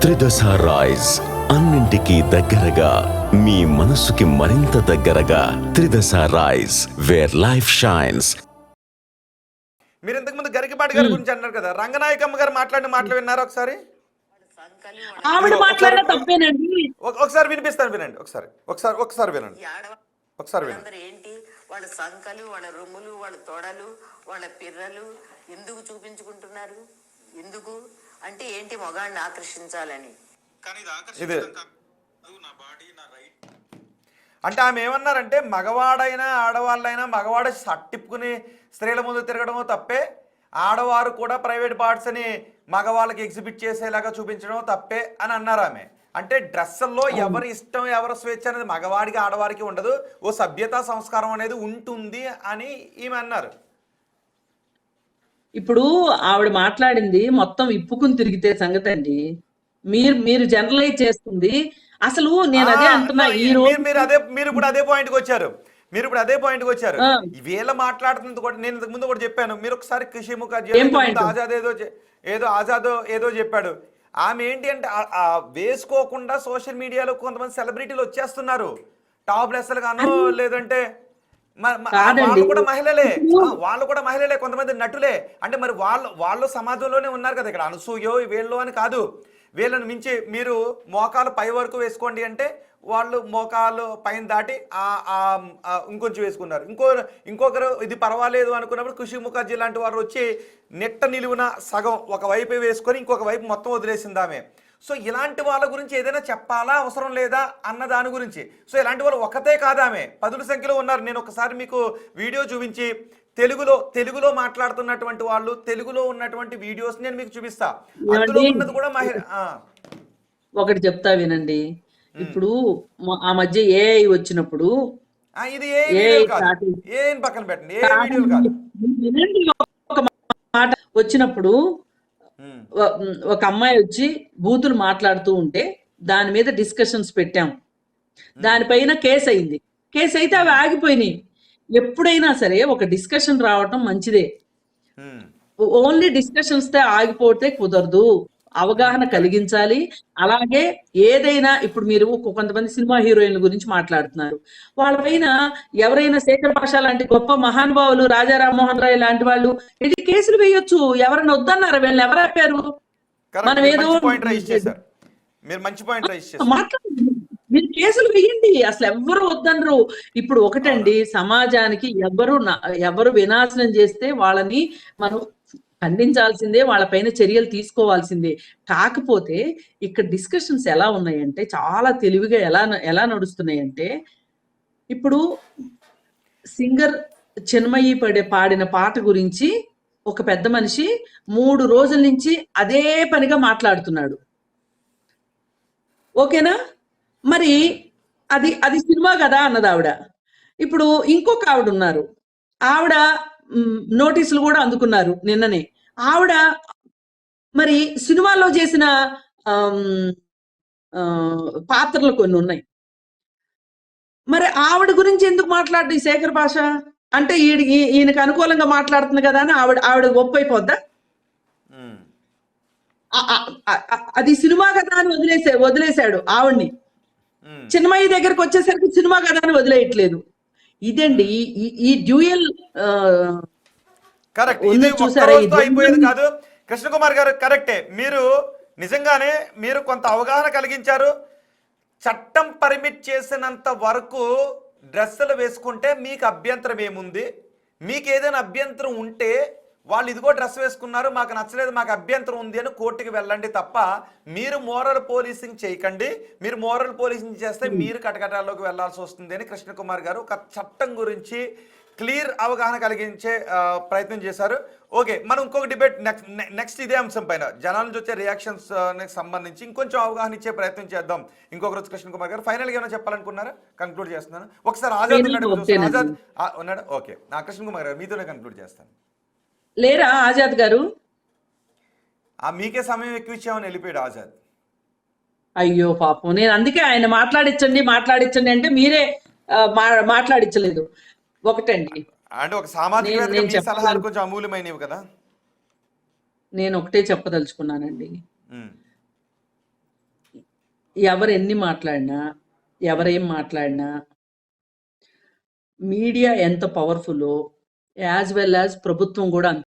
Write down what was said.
త్రిదశ rice, అన్నింటికీ దగ్గరగా మీ మనసుకి మరింత దగ్గరగా. త్రిదశ రైస్, వేర్ లైఫ్ షైన్స్. మీరు ఇంతకుముందు గరికపాటి గారి గురించి అన్నారు కదా, రంగనాయకమ్మ గారు మాట్లాడిన మాటలు విన్నారా ఒకసారి? ఆవిడ మాట్లాడిన తప్పేనండి. ఒకసారి వినిపిస్తాను, వినండి. ఒకసారి వినండి. ఒకసారి వినండి. ఏంటి వాళ్ళ సంకలు, వాళ్ళ రొమ్ములు, వాళ్ళ తొడలు, వాళ్ళ పిర్రలు ఎందుకు చూపించుకుంటున్నారు? ఎందుకు అంటే ఏంటి? మగాడిని ఆకర్షించాలని. ఇది అంటే ఆమె ఏమన్నారంటే, మగవాడైనా ఆడవాళ్ళైనా మగవాడు సట్టిప్పుకుని స్త్రీల ముందు తిరగడమో తప్పే, ఆడవారు కూడా ప్రైవేట్ పార్ట్స్ అని మగవాళ్ళకి ఎగ్జిబిట్ చేసేలాగా చూపించడం తప్పే అని అన్నారు ఆమె. అంటే డ్రెస్సుల్లో ఎవరి ఇష్టం ఎవరి స్వేచ్ఛ అనేది మగవాడికి ఆడవారికి ఉండదు, ఓ సభ్యతా సంస్కారం అనేది ఉంటుంది అని ఈమె అన్నారు. ఇప్పుడు ఆవిడ మాట్లాడింది మొత్తం ఇప్పుకుని తిరిగితే సంగతి అండి. మీరు జనరలైజ్ చేస్తుంది. అసలు నేను అదే అంటున్నా. ఈ రోజు మీరు ఇప్పుడు అదే పాయింట్కి వచ్చారు. వీళ్ళ మాట్లాడుతుంది కూడా నేను ఇంతకు ముందు కూడా చెప్పాను. మీరు ఒకసారి కృషి ఆజాద్ ఏదో చెప్పాడు. ఆమె ఏంటి అంటే వేసుకోకుండా సోషల్ మీడియాలో కొంతమంది సెలబ్రిటీలు వచ్చేస్తున్నారు, టాప్ లెస్లు గాను, లేదంటే వాళ్ళు కూడా మహిళలే, కొంతమంది నటులే. అంటే మరి వాళ్ళు సమాజంలోనే ఉన్నారు కదా. ఇక్కడ అనసూయో వీళ్ళు అని కాదు, వీళ్ళని మించి మీరు మోకాలు పై వరకు వేసుకోండి అంటే వాళ్ళు మోకాలు పైన దాటి ఇంకొంచెం వేసుకున్నారు. ఇంకొకరు ఇది పర్వాలేదు అనుకున్నప్పుడు ఖుషి ముఖర్జీ లాంటి వారు వచ్చి నెట్ట నిలువున సగం ఒకవైపు వేసుకొని ఇంకొక వైపు మొత్తం వదిలేసింది ఆమె. సో ఇలాంటి వాళ్ళ గురించి ఏదైనా చెప్పాలా అవసరం లేదా అన్న దాని గురించి. సో ఇలాంటి వాళ్ళు ఒకతే కాదు, ఆమె పదుల సంఖ్యలో ఉన్నారు. నేను ఒకసారి మీకు వీడియో చూపించి తెలుగులో మాట్లాడుతున్నటువంటి వాళ్ళు, తెలుగులో ఉన్నటువంటి వీడియోస్ నేను మీకు చూపిస్తా. అందులో ఉన్నది కూడా ఒకటి చెప్తా వినండి. ఇప్పుడు ఆ మధ్య ఏఐ వచ్చినప్పుడు ఇది ఏ పక్కన పెట్టండి, ఏ వీడియోలు కాదు, ఒక మాట వచ్చినప్పుడు ఒక అమ్మాయి వచ్చి బూతులు మాట్లాడుతూ ఉంటే దాని మీద డిస్కషన్స్ పెట్టాం. దానిపైన కేసు అయింది. కేసు అయితే అవి ఆగిపోయినాయి. ఎప్పుడైనా సరే ఒక డిస్కషన్ రావటం మంచిదే. ఓన్లీ డిస్కషన్స్ తో ఆగిపోతే కుదరదు. అవగాహన కలిగించాలి. అలాగే ఏదైనా ఇప్పుడు మీరు కొంతమంది సినిమా హీరోయిన్ల గురించి మాట్లాడుతున్నారు. వాళ్ళపైన ఎవరైనా శేఖర్ భాష లాంటి గొప్ప మహానుభావులు, రాజా రామ్మోహన్ రాయ్ లాంటి వాళ్ళు ఇది కేసులు వేయొచ్చు. ఎవరైనా వద్దన్నారు, వీళ్ళని ఎవరు ఆపారు? మనం ఏదో మీరు కేసులు వేయండి, అసలు ఎవరు వద్దనరు. ఇప్పుడు ఒకటండి, సమాజానికి ఎవరు వినాశనం చేస్తే వాళ్ళని మనం ఖండించాల్సిందే, వాళ్ళపైన చర్యలు తీసుకోవాల్సిందే. కాకపోతే ఇక్కడ డిస్కషన్స్ ఎలా ఉన్నాయంటే చాలా తెలివిగా ఎలా నడుస్తున్నాయంటే, ఇప్పుడు సింగర్ చిన్మయి పాడిన పాట గురించి ఒక పెద్ద మనిషి 3 రోజుల నుంచి అదే పనిగా మాట్లాడుతున్నాడు. ఓకేనా? మరి అది సినిమా కదా అన్నది ఆవిడ. ఇప్పుడు ఇంకొక ఆవిడ ఉన్నారు, ఆవిడ నోటీసులు కూడా అందుకున్నారు నిన్ననే. ఆవిడ మరి సినిమాలో చేసిన పాత్రలు కొన్ని ఉన్నాయి. మరి ఆవిడ గురించి ఎందుకు మాట్లాడు ఈ శేఖర్ భాష అంటే ఈయనకు అనుకూలంగా మాట్లాడుతుంది కదా అని ఆవిడ ఒప్పైపోద్దా? అది సినిమా కదా అని వదిలేశాడు ఆవిడ్ని. చిన్మయి దగ్గరకు వచ్చేసరికి సినిమా కదా అని వదిలేయట్లేదు. ఇదండి ఈ డ్యూయల్ అయిపోయేది కాదు. కృష్ణకుమార్ గారు కరెక్టే. మీరు నిజంగానే మీరు కొంత అవగాహన కలిగించారు. చట్టం పర్మిట్ చేసినంత వరకు డ్రెస్సులు వేసుకుంటే మీకు అభ్యంతరం ఏముంది? మీకు ఏదైనా అభ్యంతరం ఉంటే వాళ్ళు ఇదిగో డ్రెస్ వేసుకున్నారు, మాకు నచ్చలేదు, మాకు అభ్యంతరం ఉంది అని కోర్టుకి వెళ్ళండి తప్ప మీరు మోరల్ పోలీసింగ్ చేయకండి. మీరు మోరల్ పోలీసింగ్ చేస్తే మీరు కటకటాల్లోకి వెళ్లాల్సి వస్తుంది అని కృష్ణకుమార్ గారు ఒక చట్టం గురించి క్లియర్ అవగాహన కలిగించే ప్రయత్నం చేశారు. ఓకే, మనం ఇంకొక డిబేట్ నెక్స్ట్ ఇదే అంశం పైన జనాల నుంచి వచ్చే రియాక్షన్స్ సంబంధించి ఇంకొంచెం అవగాహన ఇచ్చే ప్రయత్నం చేద్దాం ఇంకొక రోజు. కృష్ణకుమార్ గారు ఫైనల్గా ఏమైనా చెప్పాలనుకున్నారా? కంక్లూడ్ చేస్తున్నాను. ఒకసారి ఆజాద్ ఉన్నాడు. ఓకే, కృష్ణకుమార్ గారు మీతోనే కంక్లూడ్ చేస్తాను. లేరా ఆజాద్ గారు? మీకే సమయం ఎక్కువ ఇచ్చామని వెళ్ళిపోయాడు ఆజాద్. అయ్యో పాపం, నేను అందుకే ఆయన మాట్లాడించండి అంటే మీరే మాట్లాడించలేదు. ఒకటండి, అంటే ఒక సామాజిక సలహాలు కొంచెం అమూల్యమైనవి కదా. నేను ఒకటే చెప్పదలుచుకున్నానండి. ఎవరు ఎన్ని మాట్లాడినా, ఎవరేం మాట్లాడినా, మీడియా ఎంత పవర్ఫుల్లో యాజ్ వెల్ యాజ్ ప్రభుత్వం కూడా